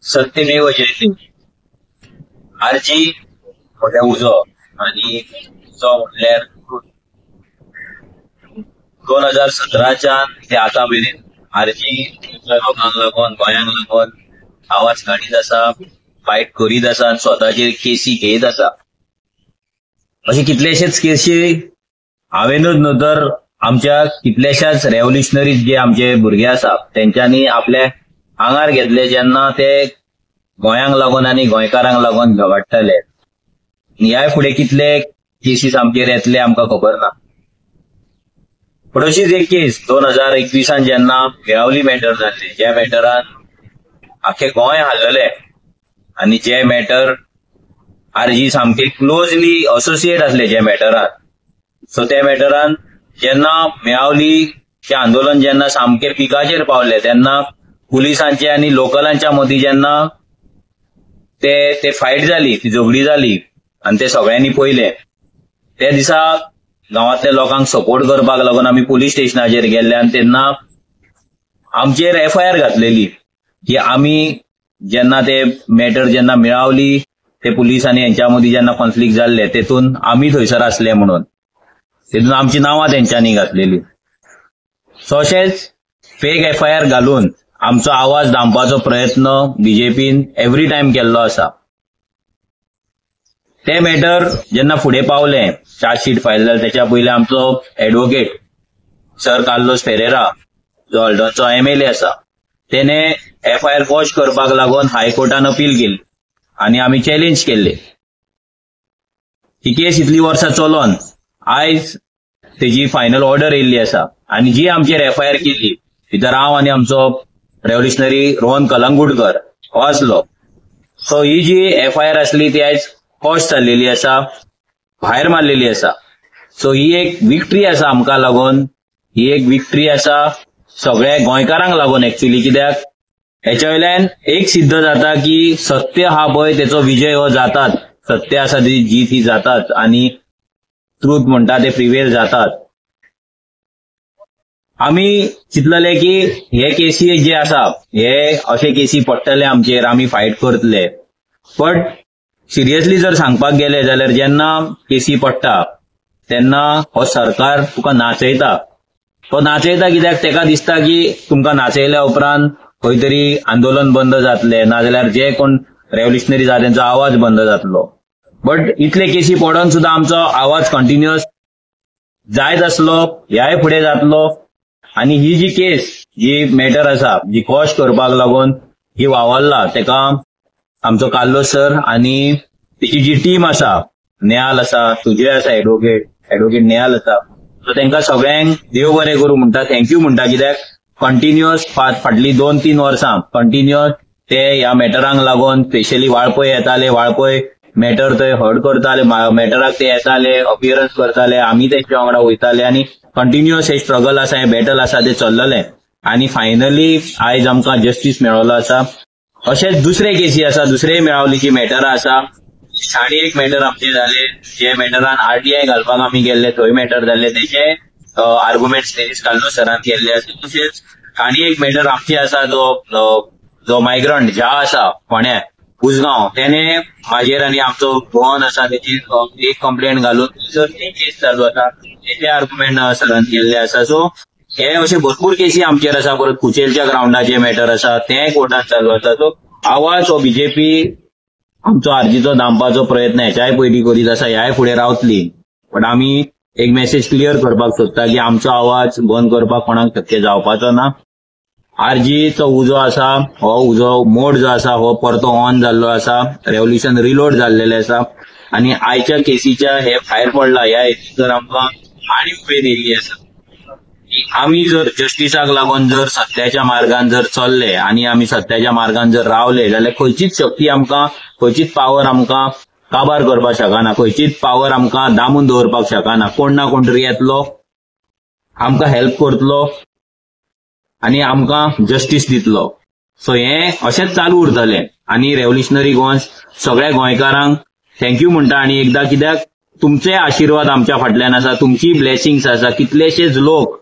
सत्यमेव जयते RG म्हटल्यार उजो आणि उजो म्हटल्यार 2017च्यान ते आता मेरेन आरजी लोकांक लागून गोंयांक लागून आवाज काढीत आसा, फायट करीत आसा, स्वताचेर केसी घेत आसा. अशे कितलेशेच केसी हांवेनूच न्हू तर आमच्या कितल्याशाच रेव्होल्युशनरीज जे आमचे भुरगे आसा तेंच्यांनी आपल्या आंगार घेतले जेन्ना ते गोंयांक लागून आनी गोंयकारांक लागून झगडटाले. ह्या फुडें कितले केसीस आमचेर येतले आमकां खबर ना. पण अशीच एक केस 2021 जेन्ना मेळावली मॅटर जाल्ले, ज्या मॅटरान आख्खे गोंय हाल्लले आणि जे मॅटर आरजी सामके क्लोजली असोसिएट असले जे मॅटरान. सो त्या मॅटरान जेन्ना मेळावली ते आंदोलन जेन्ना सामके पिकाचेर पावले तेन्ना पुलिसांचे आणि लोकलांच्या मदीं जेन्ना ते फायट जाली, ती झगडी जाली आणि ते सगळ्यांनी पळयले. त्या दिसा गांवांतल्या लोकांक सपोर्ट करपाक लागून आमी पुलीस स्टेशनाचेर गेल्ले आणि तेन्ना आमचेर FIR घातलेली की आमी जेन्ना ते मॅटर जेन्ना मेळावली ते पुलीस आनी हेंच्या मदीं जेन्ना कॉन्फ्लिक्ट जाल्ले तेतून आमी थंयसर आसले म्हणून तेतून आमची नांवां तेंच्यांनी घातलेली. सो अशेंच फेक FIR घालून आमचो आवाज दामपाचो प्रयत्न बीजेपीन एव्हरी टायम केल्लो आसा. ते मॅटर जेन्ना फुडें पावले, चार्जशीट फायल जालें, तेच्या पयलीं आमचो एडवोकेट सर कार्लोस फेरेरा जो हल्डोनचो MLA आसा तेणे FIR क्वॉश करपाक लागून हायकोर्टान अपील केली आणि आमी चॅलेंज केल्ले. ही केस इतली वर्सां चलोन आयज तेजी फायनल ऑर्डर येयल्ली आसा आणि जी आमचेर FIR केली भितर हांव आनी आमचो रेव्होल्युशनरी रोहन कलंगूटकर हो आसलो. सो ही जी FIR आसली ती आयज क्वॉश जाल्लेली आसा, भायर मारलेली आसा. सो ही एक विक्ट्री आसा आमकां लागून, ही एक विक्ट्री आसा सगळ्या गोंयकारांक लागून एक्चुअली. कित्याक हेच्या वयल्यान एक सिद्ध जाता की सत्य हा पळय तेचो विजय हो जाताच. सत्य आसा ती जीत ही जाताच आणि ट्रूथ म्हणटा ते प्रिवेल जातात. आमी चिंतलेले की हे केसी जे आसा हे अशे केसी पडटले आमचेर, आमी फायट करतले. बट सिरियसली जर सांगपाक गेले जाल्यार जेन्ना केसी पडटा तेन्ना हो सरकार तुका नाचयता. तो नाचयता कित्याक तेका दिसता की तुमकां नाचयल्या उपरांत खंय तरी आंदोलन बंद जातले, नाजाल्यार जे कोण रेव्होल्युशनरी आसा तेंचो आवाज बंद जातलो. बट इतले केसी पडोन सुद्दां आमचो आवाज कंटिन्युअस जायत आसलो, ह्याय फुडें जातलो. आणि ही जी केस, जी मॅटर आसा, जी क्वॉश करपाक लागून ही वावरला, तेका आमचो कार्लोस सर आणि तेची जी टीम आसा, नेहाल आसा, तुजे आसा एडवोकेट नेहाल आसा, सो तेंकां सगळ्यांक देव बरें करूं म्हणटा, थँक्यू म्हणटा. कित्याक कंटिन्युअस फाटली 2-3 वर्सां कंटिन्युअस ते ह्या मॅटरांक लागून स्पेशली वाळपय येताले, वाळपय मॅटर थंय हर्ट करताले, मॅटराक ते येताले, अपियरन्स करताले, आमी तेंच्या वांगडा वयताले आणि कंटिन्युअस हे स्ट्रगल आसा, हे बॅटल आसा ते चल्लले आणि फायनली आयज आमकां जस्टीस मेळ्ळो आसा. अशेच दुसरे केसी आसा, दुसरे मेळावलीची मॅटरां आसा. आनी एक मॅटर आमचे जाले, जे मॅटरान RTI घालपाक आमी गेल्ले, थंय मॅटर जाल्ले, तेचे आर्ग्युमेंट्स तेजीस कार्लोस सरान केल्ले आसा. तशेंच आनी एक मॅटर आमची आसा जो मायग्रंट ज्या आसा फोंड्या उसगांव, तेणे म्हाजेर आनी आमचो रोहन आसा तेची एक कंप्लेंट घालून ती केस चालू आसा, तेचे आर्ग्युमेंट सरान केल्ले आसा. सो हे अशे भरपूर केसी आमचेर आसा. परत कुचेलच्या ग्राउंडाचे मॅटर आसा ते कोर्टात चालू आसा. सो आवाज हो बीजेपी आमचो आरजीचो दामपाचो प्रयत्न हेच्याय पयलीं करीत आसा, ह्याय फुडें रावतली. पण आमी एक मेसेज क्लियर करपाक सोदता की आमचो आवाज बंद करपाक कोणाक शक्य जावपाचो ना. आरजीचो उजो आसा, हो उजो मोड जो आसा हो परतो ऑन जाल्लो आसा, रेव्होल्युशन रिलोड जाल्लेले आसा. आणि आयच्या केसीच्या हे भायर पडला ह्या हेतून आमकां आनी उमेद येयल्ली आसा की आमी जर जस्टिसाक लागून जर सत्याच्या मार्गान जर चल्ले आणि आमी सत्याच्या मार्गान जर रावले जाल्यार खंयचीच शक्ती आमकां, खंयचीच पावर आमकां काबार करपाक शकना, खंयचीच पावर आमकां दामून दवरपाक शकना. कोण ना कोण तरी येतलो, आमकां हेल्प करतलो आणि आमकां जस्टीस दितलो. सो हे अशेंच चालू उरतलें आणि रेव्होल्युशनरी गोंय सगळ्या गोंयकारांक थँक्यू म्हणटा आणि एकदा. कित्याक तुमचे आशीर्वाद आमच्या फाटल्यान आसा, तुमची ब्लेसिंग्स आसा. कितलेशेच लोक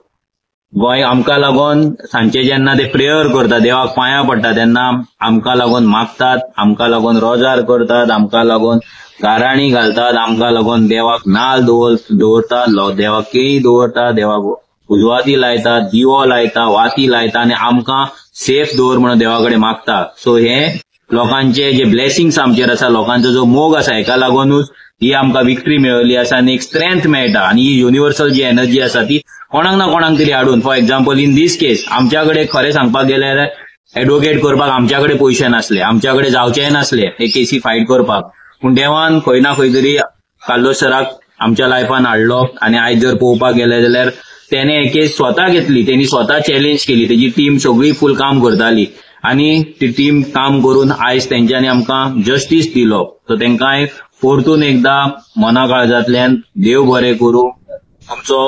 गोंय आमकां लागून सांजचे जेन्ना ते प्रेयर करतात, देवाक पांयां पडटा तेन्ना आमकां लागून मागतात, आमकां लागून रोजार करतात, आमकां लागून गाराणी घालतात, आमकां लागून देवाक नाल्ल दवरतात, देवाक केळी दवरतात, देवाक उजवाती लायतात, दिवो लायता, वाती लायता आनी आमकां सेफ दवर म्हणून देवा कडेन मागता. सो हे लोकांचे जे ब्लेसिंग्स आमचेर आसा, लोकांचो जो मोग आसा, हेका लागूनच ही आमकां विक्ट्री मेळिल्ली आसा आनी एक स्ट्रेंथ मेळटा. आनी ही युनिवर्सल जी एनर्जी आसा ती कोणाक ना कोणाक तरी हाडून, फॉर एक्झाम्पल इन दीस केस आमच्या कडेन खरें सांगपाक गेले जाल्यार एडवोकेट करपाक आमच्या कडेन पयशे नासले, आमच्या कडेन जावचेय नासले हे केसी फायट करपाक. पूण देवान खंय ना खंय तरी कार्लोस सराक आमच्या लायफान हाडलो आनी आयज जर पळोवपाक गेले जाल्यार त्याने हे केस स्वता घेतली, त्यांनी स्वता चॅलेंज केली, तेजी टीम सगळी फुल काम करताली आनी ती टीम काम करून आयज तेंच्यांनी आमकां जस्टीस दिलो. सो तेंकां परतून एकदा मना काळजांतल्यान देव बरें करूं. आमचो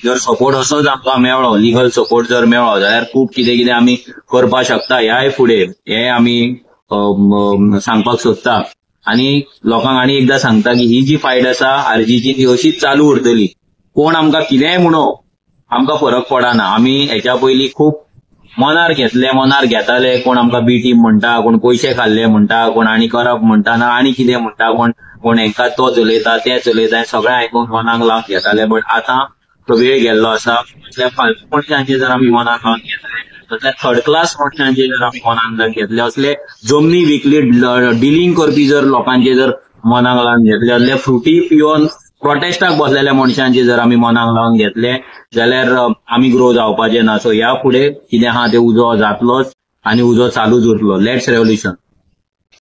जर सपोर्ट असोच आमकां मेळ्ळो, लिगल सपोर्ट जर मेळ्ळो जाल्यार खूब कितें कितें आमी करपाक शकता ह्याय फुडें, हे आमी सांगपाक सोदता. आनी लोकांक आनी एकदा सांगता की ही जी फायट आसा आरजीची ती अशीच चालू उरतली. कोण आमकां कितेंय म्हणो आमकां फरक पडना. आमी हेच्या पयलीं खूब मनार घेताले, कोण आमकां बी टीम म्हणटा, कोण पयशे खाल्ले म्हणटा, कोण आनी करप म्हणटा ना आनी कितें म्हणटा, कोण हेंकां तो चलयता ते चलयता, सगळें आयकून मनाक लावन घेताले. बट आतां तो वेळ गेल्लो आसा. असल्या फालतू मनशांचे जर आमी मनाक लावन घेतले, असल्या थर्ड क्लास मनशांचे जर आमी मनाक घेतले, असले जमनी विकली डिलिंग करपी जर लोकांचे जर मनाक लावन घेतले, असले फ्रुटी पिवन प्रोटेस्टाक बसलेल्या मनशांचे जर आमी मनाक लावन घेतले जाल्यार आमी ग्रो जावपाचे ना. सो ह्या फुडें कितें आहा ते उजो जातलोच आनी उजो चालूच उरतलो. Let's revolution.